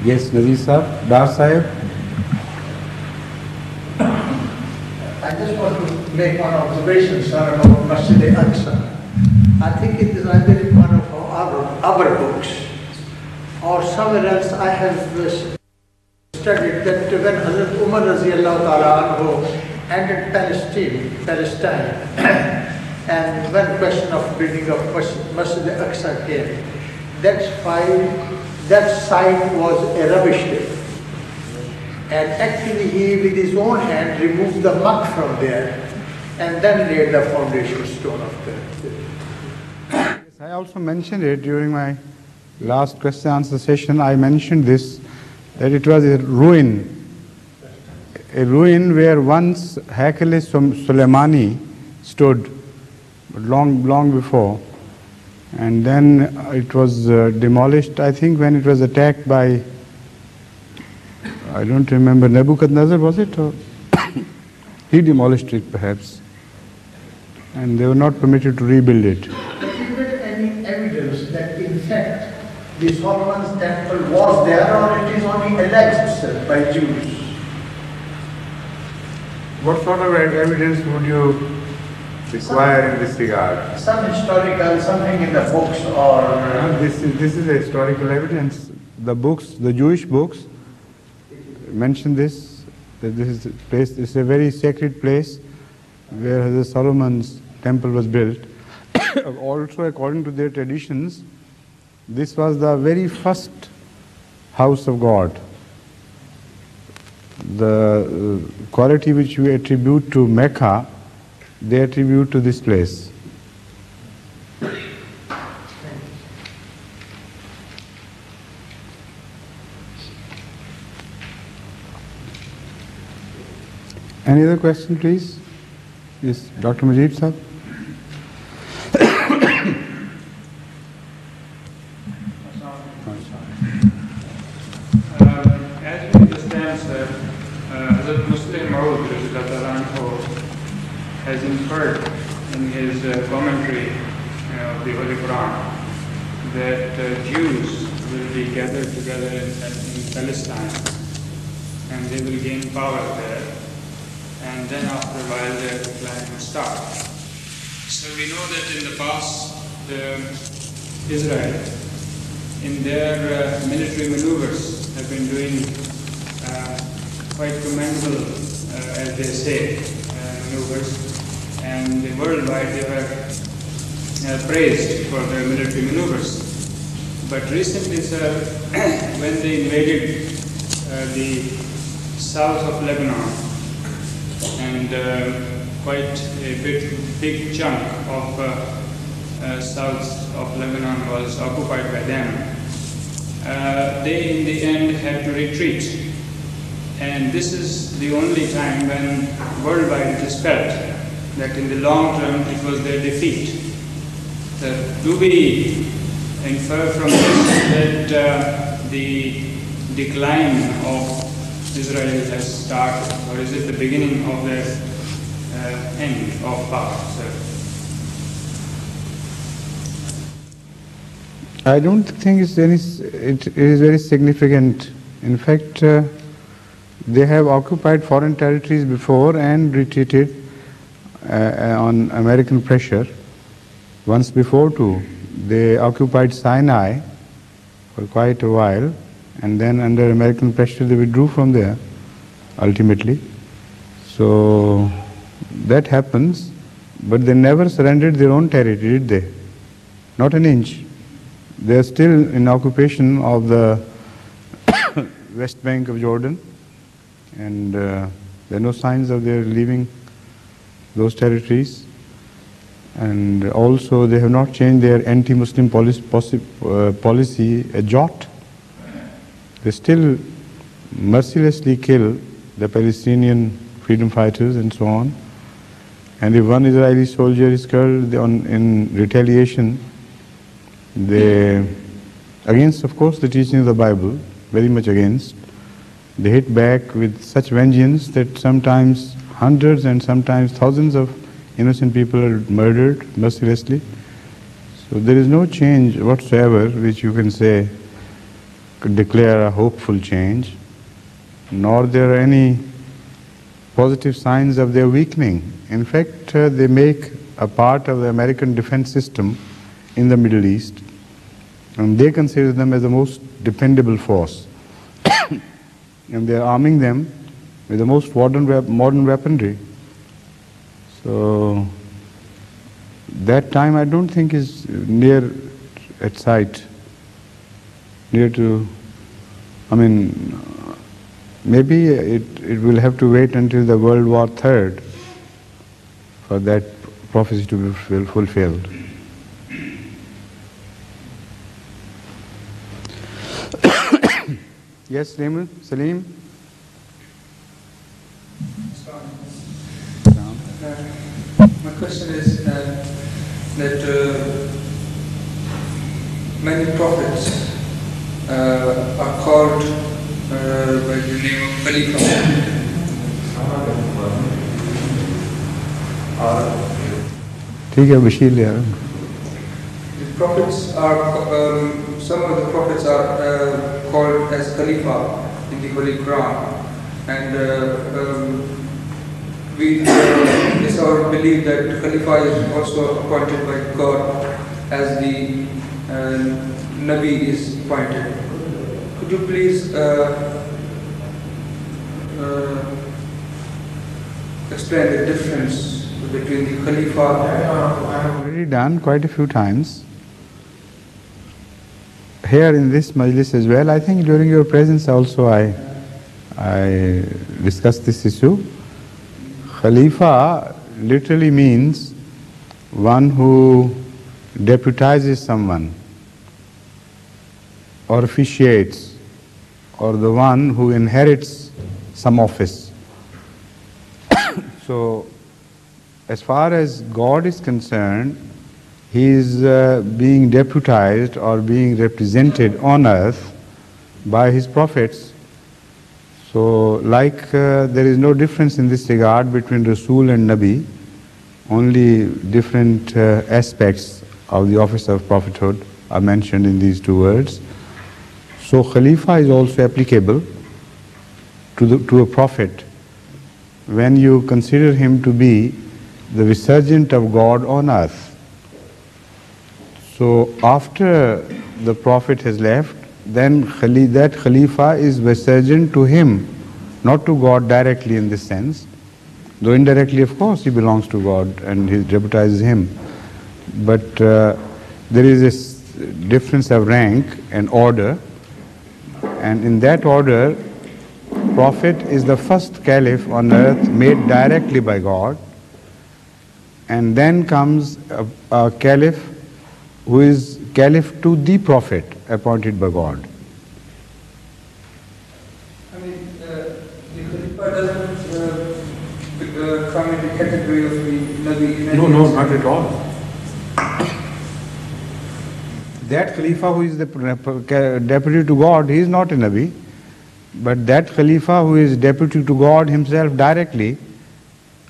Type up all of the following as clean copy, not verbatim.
Yes, Nadeer Sahib, Dar Sahib. I just want to make one observation, sir, about Masjid Aqsa. I think it is either in one of our books or somewhere else I have studied that when Hazrat Umar Raziyallahu Ta'ala Anhu entered Palestine, and when question of building of Masjid Aqsa came, that site was a rubbish heap. And actually he with his own hand removed the muck from there and then laid the foundation stone of the. Yes, I also mentioned it during my last question answer session. I mentioned this, that it was a ruin where once Haikal Sulaimani stood long before, and then it was demolished, I think, when it was attacked by, I don't remember, Nebuchadnezzar, was it? Or he demolished it perhaps, and they were not permitted to rebuild it. But is there any evidence that in fact the Solomon's temple was there, or it is only alleged, sir, by Jews? What sort of evidence would you require in this regard? Some historical, something in the books, or... This is a historical evidence. The books, the Jewish books, mention this, that this is a place, this is a very sacred place where Hazrat Solomon's temple was built. Also, according to their traditions, this was the very first house of God. The quality which we attribute to Mecca, they attribute to this place. Any other question, please? Yes, Dr. Majid Sahib. As we understand, sir, Hazrat Muslim Maud has inferred in his commentary of the Holy Quran that Jews will be gathered together in Palestine and they will gain power there, and then after a while their decline will start. So we know that in the past Israel, in their military maneuvers, have been doing quite commendable, as they say, maneuvers, and worldwide they were praised for their military maneuvers. But recently, sir, when they invaded the south of Lebanon, and quite a big chunk of south of Lebanon was occupied by them, they in the end had to retreat. And this is the only time when worldwide it is felt that in the long term it was their defeat. Do we infer from this that the decline of Israel has started, or is it the beginning of their end of power, sir? I don't think it is very significant. In fact, they have occupied foreign territories before and retreated on American pressure. Once before too, they occupied Sinai for quite a while, and then under American pressure they withdrew from there ultimately. So that happens, but they never surrendered their own territory, did they? Not an inch. They are still in occupation of the west bank of Jordan, and there are no signs of their leaving those territories. And also they have not changed their anti-Muslim policy a jot. They still mercilessly kill the Palestinian freedom fighters and so on. And if one Israeli soldier is killed in retaliation, they, against of course the teaching of the Bible, very much against, they hit back with such vengeance that sometimes hundreds and sometimes thousands of innocent people are murdered mercilessly. So there is no change whatsoever which you can say declare a hopeful change, nor there are any positive signs of their weakening. In fact, they make a part of the American defense system in the Middle East, and they consider them as the most dependable force. And they are arming them with the most modern weaponry. So that time I don't think is near at sight, near to, I mean, maybe it will have to wait until the World War III for that prophecy to be fulfilled. Yes, Salim? My question is that many prophets are called by the name of Khalifa. ठीक है बशीर ले आ रहा हूँ. The prophets are, some of the prophets are called as Khalifa in the Holy Quran, and it's our belief that Khalifa is also appointed by God as the Nabi is appointed. Could you please explain the difference between the Khalifa? I have already done quite a few times. Here in this majlis as well, I think during your presence also I discussed this issue. Khalifa literally means one who deputizes someone or officiates, or the one who inherits some office. So as far as God is concerned, He is being deputized or being represented on earth by His prophets. So like there is no difference in this regard between Rasul and Nabi, only different aspects of the office of prophethood are mentioned in these two words. So Khalifa is also applicable to a prophet when you consider him to be the vicegerent of God on earth. So after the prophet has left, then that Khalifa is vicegerent to him, not to God directly in this sense, though indirectly of course he belongs to God and he deputizes him. But there is this difference of rank and order, and in that order, prophet is the first caliph on earth made directly by God, and then comes a caliph who is caliph to the prophet appointed by God. I mean, the Khalifa doesn't come in the category of the Nabi. No, not at all. That Khalifa who is the deputy to God, he is not a Nabi. But that Khalifa who is deputy to God himself directly,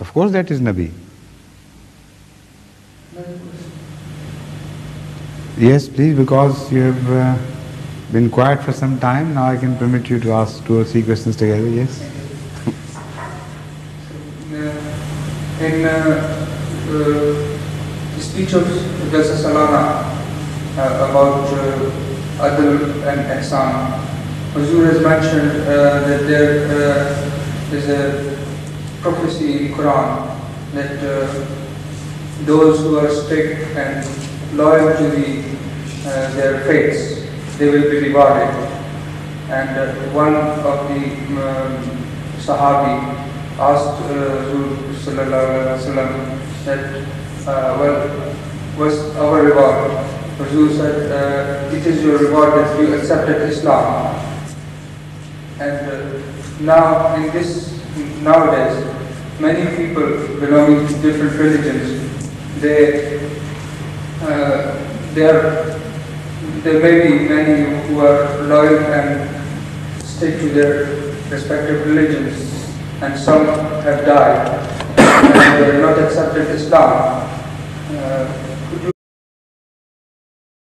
of course that is Nabi. Yes, please, because you have been quiet for some time, now I can permit you to ask 2 or 3 questions together, yes? In the speech of Jalsa Salana about Adl and Ihsan, Huzur has mentioned that there is a prophecy in Quran that those who are strict and loyal to their faiths, they will be rewarded. And one of the Sahabi asked Huzur Sallallahu Alaihi Wasallam that, what's our reward? Huzur said, it is your reward that you accepted Islam. And nowadays, many people belonging to different religions, there may be many who are loyal and stick to their respective religions, and some have died and they have not accepted Islam.